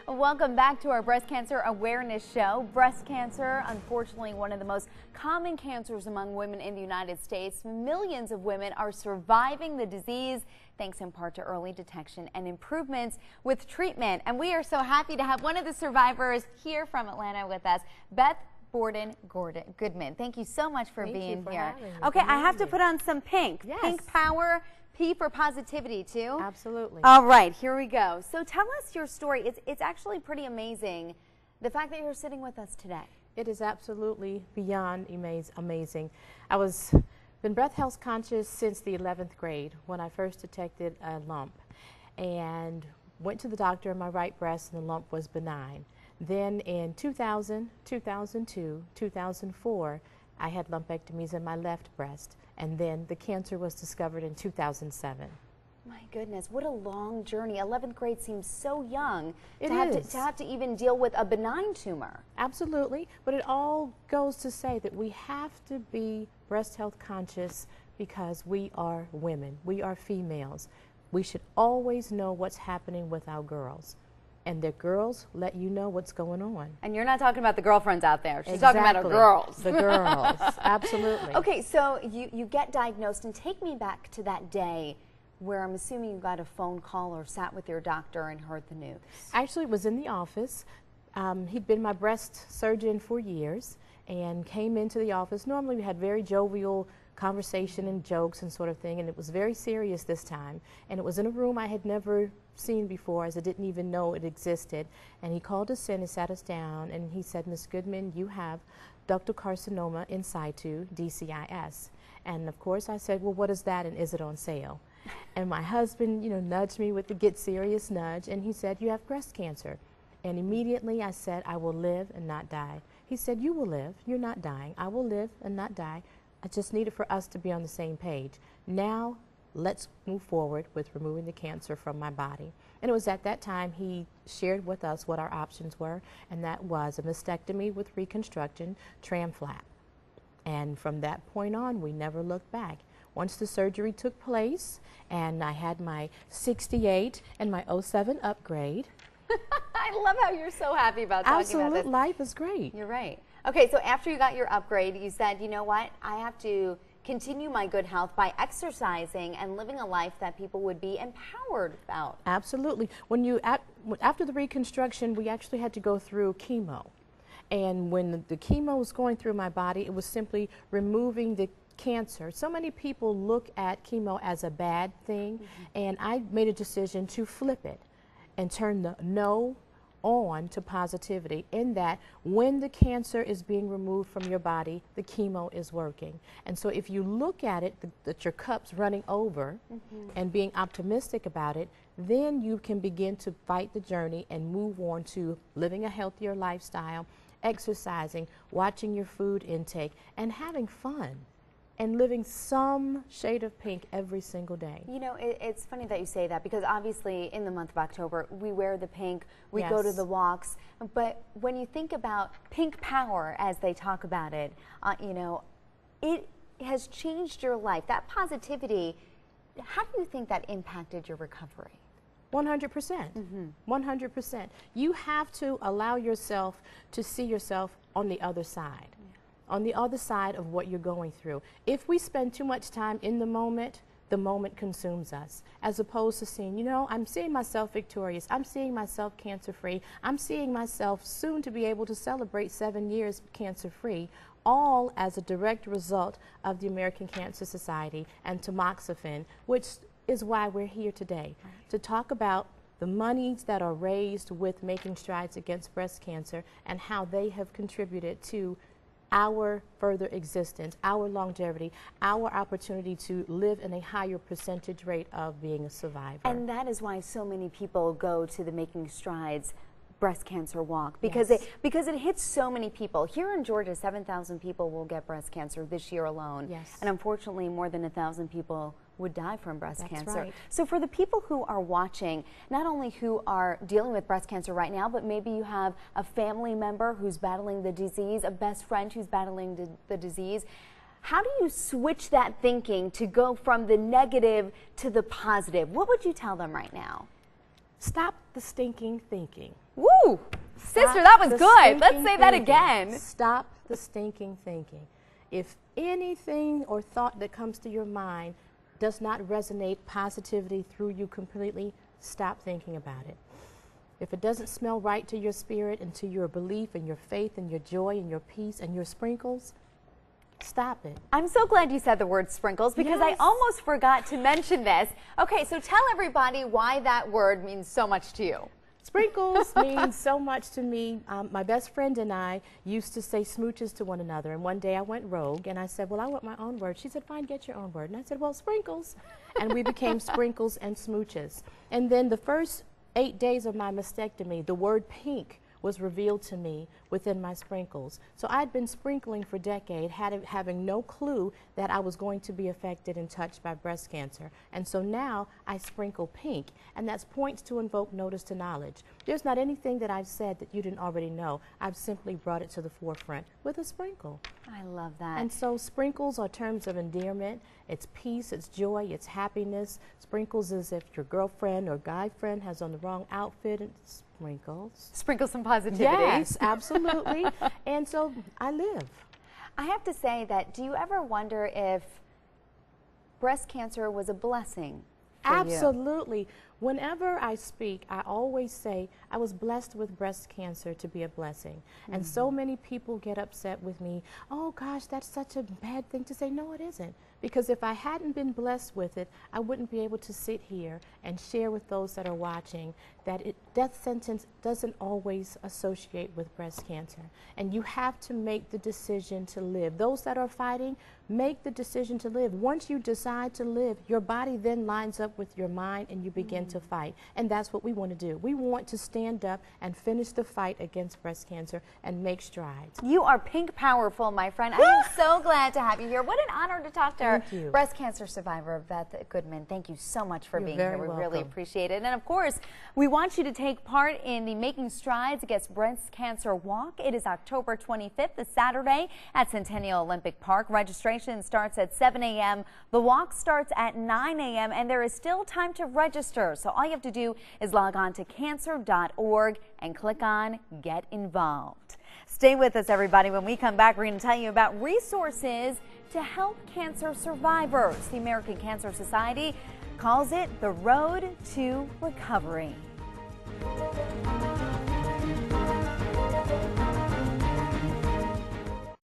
Welcome back to our breast cancer awareness show. Breast cancer, unfortunately, one of the most common cancers among women in the United States. Millions of women are surviving the disease thanks in part to early detection and improvements with treatment. And we are so happy to have one of the survivors here from Atlanta with us, Beth Goodman. Thank you so much for being here. Okay, I have to put on some pink. Yes. Pink power. P for positivity, too? Absolutely. All right, here we go. So tell us your story. It's actually pretty amazing, the fact that you're sitting with us today. It is absolutely beyond amazing. I been breast health conscious since the 11th grade when I first detected a lump, and went to the doctor in my right breast and the lump was benign. Then in 2000, 2002, 2004, I had lumpectomies in my left breast, and then the cancer was discovered in 2007. My goodness, what a long journey. 11th grade seems so young to have to even deal with a benign tumor. Absolutely, but it all goes to say that we have to be breast health conscious because we are women, we are females. We should always know what's happening with our girls. And the girls let you know what's going on. And you're not talking about the girlfriends out there. She's talking about our girls. The girls, absolutely. Okay, so you get diagnosed, and take me back to that day where I'm assuming you got a phone call or sat with your doctor and heard the news. Actually, it was in the office. He'd been my breast surgeon for years and came into the office. Normally we had very jovial conversation and jokes and sort of thing, and it was very serious this time. And it was in a room I had never seen before, as I didn't even know it existed. And he called us in and sat us down, and he said, "Ms. Goodman, you have ductal carcinoma in situ, DCIS." And of course I said, "Well, what is that, and is it on sale?" And my husband, nudged me with the get serious nudge, and he said, "You have breast cancer." And immediately I said, "I will live and not die." He said, "You will live, you're not dying. I will live and not die. I just needed for us to be on the same page. Now, let's move forward with removing the cancer from my body." And it was at that time he shared with us what our options were, and that was a mastectomy with reconstruction, tram flap. And from that point on, we never looked back. Once the surgery took place, and I had my 68 and my 07 upgrade. I love how you're so happy about talking about this. Life is great. You're right. Okay, so after you got your upgrade, you said, you know what, I have to continue my good health by exercising and living a life that people would be empowered about. Absolutely. After the reconstruction, we actually had to go through chemo. And when the chemo was going through my body, it was simply removing the cancer. So many people look at chemo as a bad thing, and I made a decision to flip it and turn the no on to positivity, in that when the cancer is being removed from your body, the chemo is working. And so if you look at it, that your cup's running over, and being optimistic about it, then you can begin to fight the journey and move on to living a healthier lifestyle, exercising, watching your food intake, and having fun. And living some shade of pink every single day. You know, it's funny that you say that, because obviously in the month of October, we wear the pink, we go to the walks. But when you think about pink power, as they talk about it, it has changed your life. That positivity, how do you think that impacted your recovery? 100%. 100%. You have to allow yourself to see yourself on the other side. On the other side of what you're going through. If we spend too much time in the moment consumes us, as opposed to seeing, I'm seeing myself victorious, I'm seeing myself cancer-free, I'm seeing myself soon to be able to celebrate 7 years cancer-free, all as a direct result of the American Cancer Society and tamoxifen, which is why we're here today, to talk about the monies that are raised with Making Strides Against Breast Cancer and how they have contributed to our further existence, our longevity, our opportunity to live in a higher percentage rate of being a survivor. And that is why so many people go to the Making Strides breast cancer walk, because because it hits so many people. Here in Georgia, 7,000 people will get breast cancer this year alone. Yes. And unfortunately, more than 1,000 people would die from breast cancer. Right. So for the people who are watching, not only who are dealing with breast cancer right now, but maybe you have a family member who's battling the disease, a best friend who's battling the disease, how do you switch that thinking to go from the negative to the positive? What would you tell them right now? Stop the stinking thinking. Woo! Sister, that was good. Let's say that again. Stop the stinking thinking. If anything or thought that comes to your mind does not resonate positivity through you completely, stop thinking about it. If it doesn't smell right to your spirit and to your belief and your faith and your joy and your peace and your sprinkles, stop it. I'm so glad you said the word sprinkles because Yes. I almost forgot to mention this. Okay, so tell everybody why that word means so much to you. Sprinkles means so much to me. My best friend and I used to say smooches to one another, and one day I went rogue and I said, well, I want my own word. She said, fine, get your own word. And I said, well, sprinkles. And we became sprinkles and smooches. And then the first 8 days of my mastectomy, the word pink was revealed to me within my sprinkles. So I'd been sprinkling for decades, having no clue that I was going to be affected and touched by breast cancer. And so now I sprinkle pink, and that's points to invoke notice to knowledge. There's not anything that I've said that you didn't already know. I've simply brought it to the forefront with a sprinkle. I love that. And so sprinkles are terms of endearment. It's peace, it's joy, it's happiness. Sprinkles is if your girlfriend or guy friend has on the wrong outfit, it's sprinkles. Sprinkle some positivity. Yes, absolutely. And so I live. I have to say that, do you ever wonder if breast cancer was a blessing for you? Absolutely. Whenever I speak, I always say I was blessed with breast cancer to be a blessing. And so many people get upset with me. Oh gosh, that's such a bad thing to say. No, it isn't. Because if I hadn't been blessed with it, I wouldn't be able to sit here and share with those that are watching that death sentence doesn't always associate with breast cancer. And you have to make the decision to live. Those that are fighting, make the decision to live. Once you decide to live, your body then lines up with your mind and you begin to fight. And that's what we want to do. We want to stand up and finish the fight against breast cancer and make strides. You are pink powerful, my friend. I am so glad to have you here. What an honor to talk to our breast cancer survivor, Beth Goodman. Thank you so much for being here. We really appreciate it. And of course, we want you to take part in the Making Strides Against Breast Cancer Walk. It is October 25th, a Saturday at Centennial Olympic Park. Registration starts at 7 a.m. The walk starts at 9 a.m. and there is still time to register. So all you have to do is log on to cancer.org and click on Get Involved. Stay with us, everybody. When we come back, we're going to tell you about resources to help cancer survivors. The American Cancer Society calls it the road to recovery.